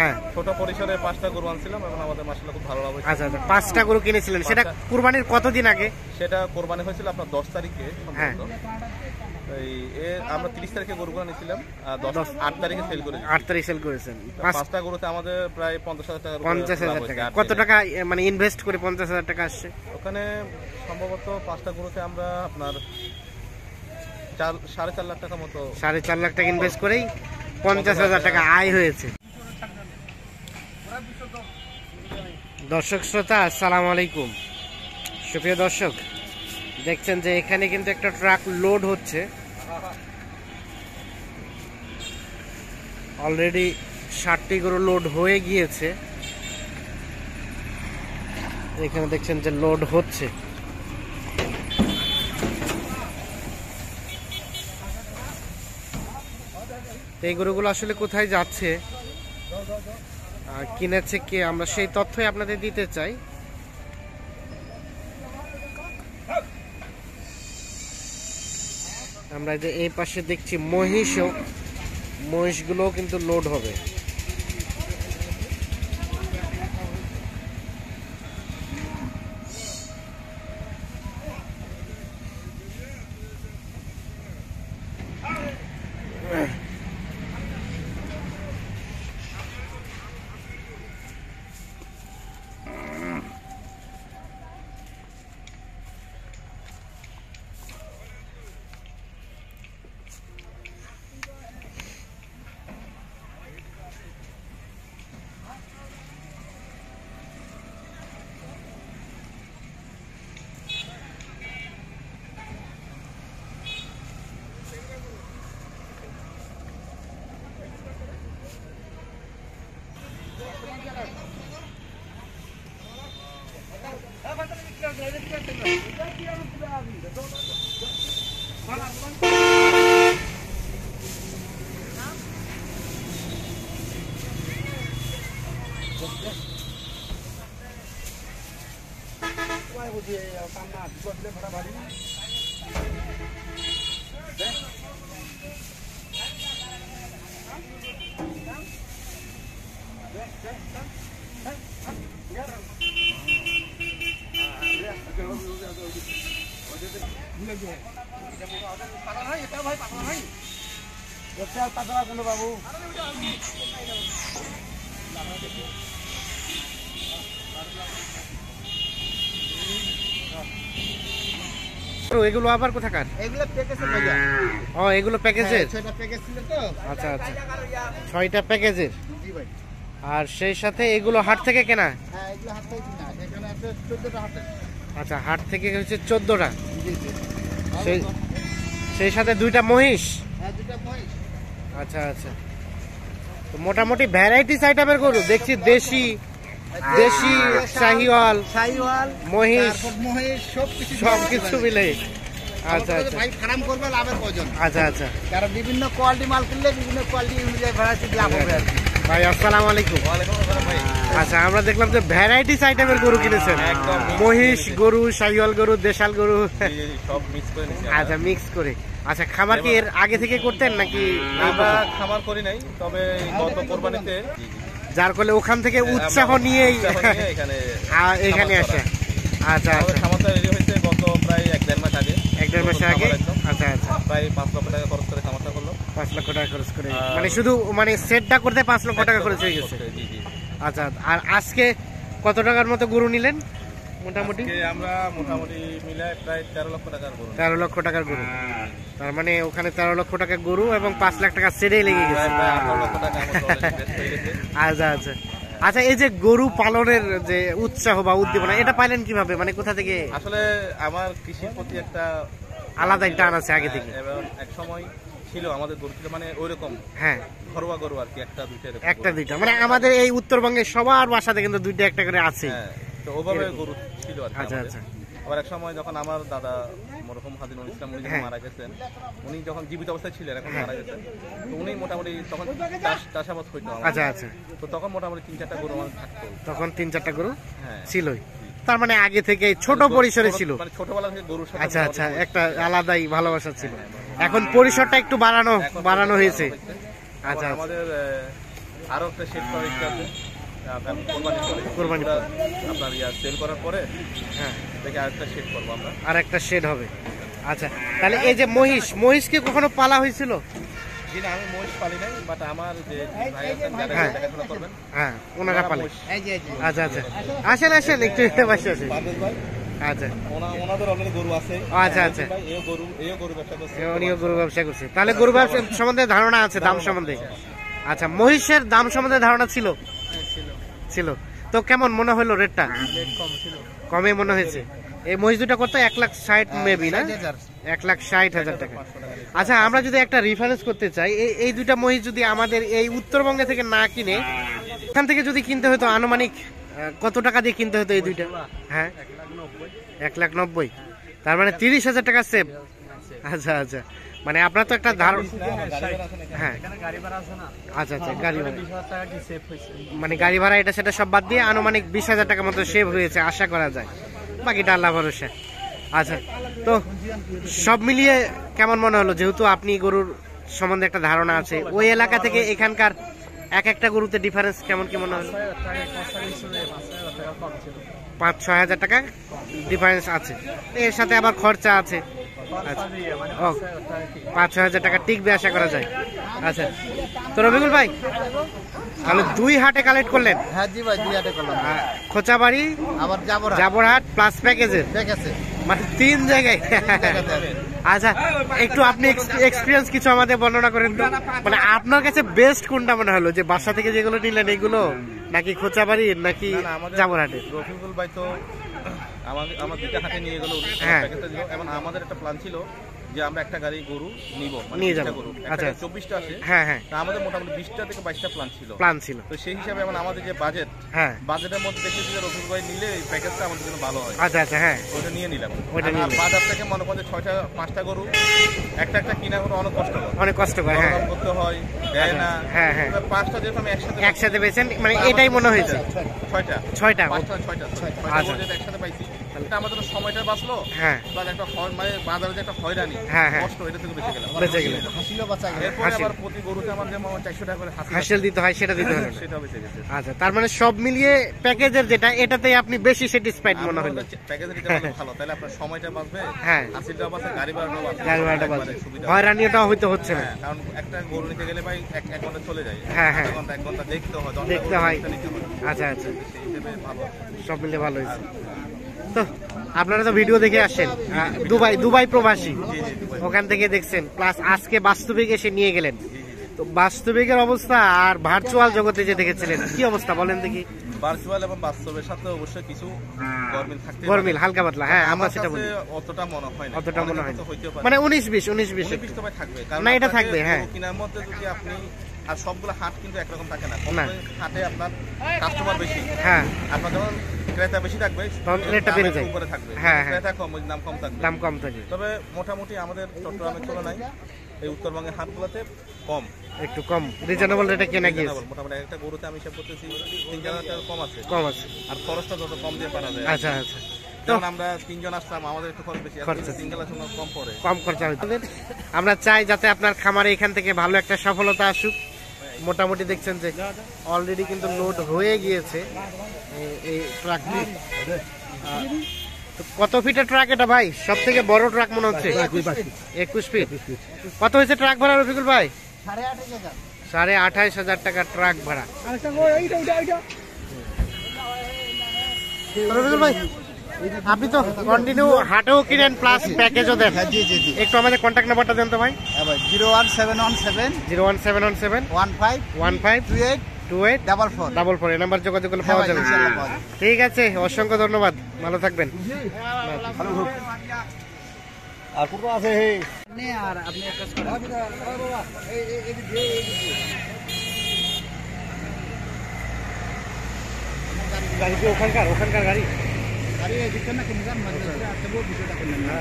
হ্যাঁ, ছোট পরিসরে 5টা গরু আনছিলাম এবং আমাদের মাশাআল্লাহ খুব ভালো লাভ হয়েছে। আচ্ছা আচ্ছা, 5টা গরু কিনেছিলেন, সেটা কুরবানির কতদিন আগে? সেটা কোরবানি হয়েছিল আপনার 10 তারিখে হ্যাঁ, আমরা 30 তারিখে গরুগুলো নিয়েছিলাম, 8 তারিখে সেল করেছি। 8 তারিখে সেল করেছেন। 5টা গরুতে আমাদের প্রায় 50,000 টাকা। 50,000 টাকা। কত টাকা মানে ইনভেস্ট করে 50,000 টাকা আসছে? ওখানে সম্ভবত 5টা গরুতে আমরা আপনার 4.5 লাখ টাকা মতো, 4.5 লাখ টাকা ইনভেস্ট করেই 50,000 টাকা আয় হয়েছে। দর্শক শ্রোতা আসসালামু আলাইকুম। সুপ্রিয় দর্শক, দেখছেন যে এখানে কিন্তু একটা ট্রাক লোড হচ্ছে। অলরেডি 60টি গরু লোড হয়ে গিয়েছে। এখানে দেখছেন যে লোড হচ্ছে। এই গরুগুলো আসলে কোথায় যাচ্ছে, কিনেছে কে, আমরা সেই তথ্যই আপনাদের দিতে চাই। আমরা যে এই পাশে দেখছি মহিষগুলোও কিন্তু লোড হবে। এগুলো আবার কোথাকার? এগুলো প্যাকেজের ভাইয়া। ও, এগুলো প্যাকেজের? 6টা প্যাকেজ ছিল তো। আচ্ছা আচ্ছা, 6টা প্যাকেজের। জি ভাই। আর সেই সাথে এগুলো হাট থেকে কেনা? হ্যাঁ, এগুলো হাট থেকে কিনা। এখানে আছে 14টা হাটে। আচ্ছা, হাট থেকে হচ্ছে 14টা। জি জি। সেই সাথে 2টা মহিষ। হ্যাঁ, 2টা মহিষ। আচ্ছা আচ্ছা, তো মোটামুটি ভ্যারাইটিস আইটেমের গরু দেখছি, দেশি শাহিওয়াল মহিষ সবকিছু মিলে। আচ্ছা আচ্ছা ভাই, ফার্ম করবে লাভের প্রয়োজন। আচ্ছা আচ্ছা, কারণ বিভিন্ন কোয়ালিটি মাল কিনলে বিভিন্ন কোয়ালিটি অনুযায়ী ভ্যারাইটি লাভ হবে আর কি। ভাই আসসালামু আলাইকুম। আচ্ছা, আমরা দেখলাম যে ভ্যারাইটিস আইটেমের গরু কিনেছেন। মহিষ গরু, শাহিওয়াল গরু, দেশাল গরু সব মিক্স করে নিয়েছি। আচ্ছা, মিক্স করে। আচ্ছা, খামার কি এর আগে থেকে করতেন নাকি? আমরা খামার করি নাই, তবে গত কোরবানিতে, যার ফলে ওখান থেকে উৎসাহ নিয়েই এখানে আসে। আচ্ছা আচ্ছা, খামারটা রেডি হয়েছে গত প্রায় 1-1.5 মাস আগে। 1-1.5 মাস আগে। আচ্ছা আচ্ছা, প্রায় 5 লক্ষ টাকা খরচ করে খামারটা করলো। 5 লক্ষ টাকা খরচ করে, মানে শুধু মানে সেটটা করতে 5 লক্ষ টাকা খরচ হয়ে গেছে। জি জি। আচ্ছা, আর আজকে কত টাকার মতো গরু নিলেন মোটামুটি? আমরা মোটামুটি মিলে প্রায় 13 লক্ষ টাকার গরু। 13 লক্ষ টাকার গরু, তার মানে ওখানে 13 লক্ষ টাকার গরু এবং 5 লাখ টাকা সেটেই লেগে গেছে। 18 লক্ষ টাকা ইনভেস্ট হয়ে গেছে। আচ্ছা আচ্ছা আচ্ছা, এই যে গরু পালনের যে উৎসাহ বা উদ্দীপনা, এটা পাইলেন কিভাবে, মানে কোথা থেকে? আসলে আমার কৃষির প্রতি একটা আলাদা টান আছে আগে থেকে। এবং এক সময় ছিল আমাদের গরু ছিল মানে ওইরকম, হ্যাঁ, ঘরোয়া গরু আর কি, একটা দুইটা, মানে আমাদের এই উত্তরবঙ্গে সবার বাসাতে কিন্তু 2টা একটা করে আছে। তো ওভাবে গরু ছিল আর কি। আচ্ছা আচ্ছা, আবার এক সময় যখন আমার দাদা মরহুম হাজিনুল ইসলাম উনি যখন মারা গেছেন, উনি যখন জীবিত অবস্থায় ছিলেন, এখন মারা গেছেন, তো উনি মোটামুটি তখন চাষাবাদ হইতো। আচ্ছা আচ্ছা, তো তখন মোটামুটি 3-4টা গরু আমার থাকতো। তখন 3-4টা গরু হ্যাঁ ছিলই, তার মানে আগে থেকে ছোট পরিসরে ছিল, মানে ছোটবেলা থেকে গরুর সাথে। আচ্ছা আচ্ছা, একটা আলাদাই ভালোবাসা ছিল। এখন পরিসরটা একটু বাড়ানো হয়েছে। আচ্ছা, আমাদের আরও একটা শেড করার ইচ্ছা আছে কোরবানির পরে। আপনার সেল করার পরে হ্যাঁ, দেখে আরেকটা শেড করবো আমরা। আর একটা শেড হবে। আচ্ছা, তাহলে এই যে মহিষ কি কখনো পালা হয়েছিল? জি না, আমি মহিষ পালি নাই, বাট আমার যে ভাই আছেন যারা হ্যাঁ। দেখাশোনা করবেন হ্যাঁ, ওনারা পালে। মহিষ। আচ্ছা আচ্ছা, আসেন একটু পাশে আসেন। পারভেজ ভাই, আচ্ছা ওনাদের অলরেডি গরু আছে। আচ্ছা আচ্ছা, ভাই এও গরু ব্যবসা করছে। উনিও গরু ব্যবসা করছে, তাহলে গরু ব্যবসা সম্বন্ধে ধারণা আছে, দাম সম্বন্ধে। আচ্ছা, মহিষের দাম সম্বন্ধে ধারণা ছিল? ছিল। তো কেমন মনে হলো রেটটা? কমে মনে হয়েছে। এই মহিষ দুটো কত? 1,60,000 মেবি না? 1,60,000 টাকা। আচ্ছা, আমরা যদি একটা রেফারেন্স করতে চাই, এই দুইটা মহিষ যদি আমাদের এই উত্তরবঙ্গে থেকে না কিনে এখান থেকে যদি কিনতে হতো, আনুমানিক কত টাকা দিয়ে কিনতে হতো এই দুইটা? হ্যাঁ, 1,90,000। তার মানে 30,000 টাকা সেভ। আচ্ছা আচ্ছা, মানে আপনার তো একটা ধারণা। হ্যাঁ, আচ্ছা আচ্ছা, গাড়ি ভাড়া, মানে গাড়ি ভাড়া এটা সেটা সব বাদ দিয়ে আনুমানিক 20,000 টাকা মতো সেভ হয়েছে আশা করা যায়, বাকিটা আল্লাহ ভরসা। আচ্ছা, তো সব মিলিয়ে কেমন মনে হলো? যেহেতু আপনি গরুর সম্বন্ধে একটা ধারণা আছে, ওই এলাকা থেকে এখানকার একটা গরুতে ডিফারেন্স কেমন কি মনে হলো? 5-6 হাজার টাকা ডিফারেন্স আছে, এর সাথে আবার খরচা আছে। আচ্ছা, ও 5-6 হাজার টাকা টিকবে আশা করা যায়। আচ্ছা, তো রবিকুল ভাই, তাহলে 2 হাটে কালেক্ট করলেন? হ্যাঁ জি ভাই, 2 হাটে করলাম। খোঁচাবাড়ি, আবার জাবরহাট প্লাস প্যাকেজের, দেখেছে মানে 3 জায়গায়। আচ্ছা, একটু আপনি এক্সপিরিয়েন্স কিছু আমাদের বর্ণনা করেন তো, মানে আপনার কাছে বেস্ট কোনটা মনে হলো? যে বাসা থেকে যেগুলো নিলেন এগুলো, নাকি খোঁচাবাড়ি, নাকি জাবরহাটে? রফিকুল ভাই তো আমার 2টা হাটে নিয়ে গেল, হ্যাঁ। এবং আমাদের একটা প্ল্যান ছিল যে আমরা একটা গাড়ি গরু নিব, নিয়ে যাবো। গরু আচ্ছা, 24টা আছে। হ্যাঁ হ্যাঁ, তা আমাদের মোটামুটি 20টা থেকে 22টা প্ল্যান ছিল। তো সেই হিসাবে এখন আমাদের যে বাজেট, হ্যাঁ, বাজেটের মধ্যে দেখেছি যে রফিকুল ভাই নিলে এই প্যাকেজটা আমাদের জন্য ভালো হয়। আচ্ছা আচ্ছা, হ্যাঁ, ওইটা নিয়ে নিলাম। ওইটা আর নিয়ে নিলাম। বাজার থেকে মনে করেন 5টা গরু একটা কিনা হলো অনেক কষ্টকর, অনেক কষ্ট করে। হ্যাঁ দরদাম করতে হয়, দেয় না। হ্যাঁ হ্যাঁ, এবার 5টা যেহেতু আমি একসাথে পেয়েছেন, মানে এটাই মনে হয়েছে। 6টা 6টা। গরু যেটা একসাথে পাইছি, এটা আমাদের জন্য সময়টা বাঁচলো। হ্যাঁ, প্লাস একটা মানে বাজারে যে একটা হয়রানি, হ্যাঁ হ্যাঁ, কষ্ট, এটা থেকে বেঁচে গেলাম। বেঁচে গেলেন। হাসিলও বাঁচা গেল। এরপরে হাসিল। আবার প্রতি গরুতে আমার যেমন 400 টাকা করে হাসিল দিতে হয়, সেটা দিতে হবে না। সেটা বেঁচে গেছে। আচ্ছা, তার মানে সব মিলিয়ে প্যাকেজের যেটা, এটাতেই আপনি বেশি স্যাটিসফাইড মনে হলো? প্যাকেজের এটা ভালো, তাহলে আপনার সময়টা বাঁচবে, হ্যাঁ, হাসিলটাও বাঁচবে, গাড়ি ভাড়াটাও বাঁচবে। গাড়ি ভাড়াটা বাঁচবে, সুবিধা। হয়রানিটাও হইতে হচ্ছে না। হ্যাঁ, কারণ একটা গরু নিতে গেলে ভাই 1 ঘন্টা চলে যায়। হ্যাঁ হ্যাঁ, 1 ঘন্টা দেখতে হয়, দেখতে হয়। নিতে হয়। আচ্ছা আচ্ছা, সেই হিসেবে ভালো। সব মিলে ভালো হয়েছে। তো আপনারা তো ভিডিও দেখে আসছেন, দুবাই প্রবাসী, ওখান থেকে দেখছেন, প্লাস আজকে বাস্তবিক এসে নিয়ে গেলেন। তো বাস্তবিকের অবস্থা আর ভার্চুয়াল জগতে যে দেখেছিলেন, কি অবস্থা বলেন দেখি? ভার্চুয়াল এবং বাস্তবের সাথে অবশ্যই কিছু গরমিল থাকতে গরমিল হালকা পাতলা, হ্যাঁ, আমরা সেটা বলি। অতটা মনে হয় না, অতটা মনে হয় না, হইতে পারে। মানে 19-20 তো ভাই থাকবে, কারণ না, এটা আপনাকে থাকবে, হ্যাঁ। গরু কেনার মধ্যে যদি আপনি, আর সবগুলো হাট কিন্তু একরকম থাকে না, না। হাটে আপনার কাস্টমার বেশি, হ্যাঁ, আপনার যখন ক্রেতা বেশি থাকবে তখন রেটটা দাম বেড়ে একটু যায়। উপরে থাকবে, হ্যাঁ, হ্যাঁ। ক্রেতা কম, ওই দাম কম থাকবে। দাম কম থাকে, তবে মোটামুটি আমাদের চট্টগ্রামের তুলনায় এই উত্তরবঙ্গের হাটগুলোতে কম, একটু কম রিজনেবল রেটে কেনা গিয়েছে। মোটামুটি একটা গরুতে আমি হিসাব করতেছি 3,000 টাকা কম আছে, কম আছে। আর খরচটা যত কম দিয়ে পারা যায়। আচ্ছা আচ্ছা, যেমন আমরা 3 জন আসলাম, আমাদের একটু খরচ বেশি, খরচ আছে। সিঙ্গেল আসলে কম পড়ে। কম খরচা হইতে। আমরা চাই যাতে আপনার খামারে এখান থেকে ভালো একটা সফলতা আসুক। মোটামুটি দেখছেন যে অলরেডি কিন্তু লোড হয়ে গিয়েছে এই ট্রাকটি। তো কত ফিটের ট্রাক এটা ভাই? সব থেকে বড় ট্রাক মনে হচ্ছে 21 ফিট। কত হয়েছে ট্রাক ভাড়া রফিকুল ভাই? 28,500 টাকা ট্রাক ভাড়া। রফিকুল ভাই, আপনি তো কন্টিনিউ হাটেও কিনেন প্লাস প্যাকেজও দেন, জি জি জি। একটু আমাদের কন্ট্যাক্ট নাম্বারটা দেন তো ভাই। 01717 01717 15 15 28 28 44 44 এই নাম্বার যোগাযোগ করলে পাওয়া যাবে। ইনশাআল্লাহ পাওয়া যাবে। ঠিক আছে, অসংখ্য ধন্যবাদ, ভালো থাকবেন। আর পুরো আছে হে নে, আর আপনি এক কাজ করেন, বাবা এই গাড়ি কি ওখানকার গাড়ি? আরে দিচ্ছেন না, কোন গান মানে আছে, ভিডিওটা করলেন না।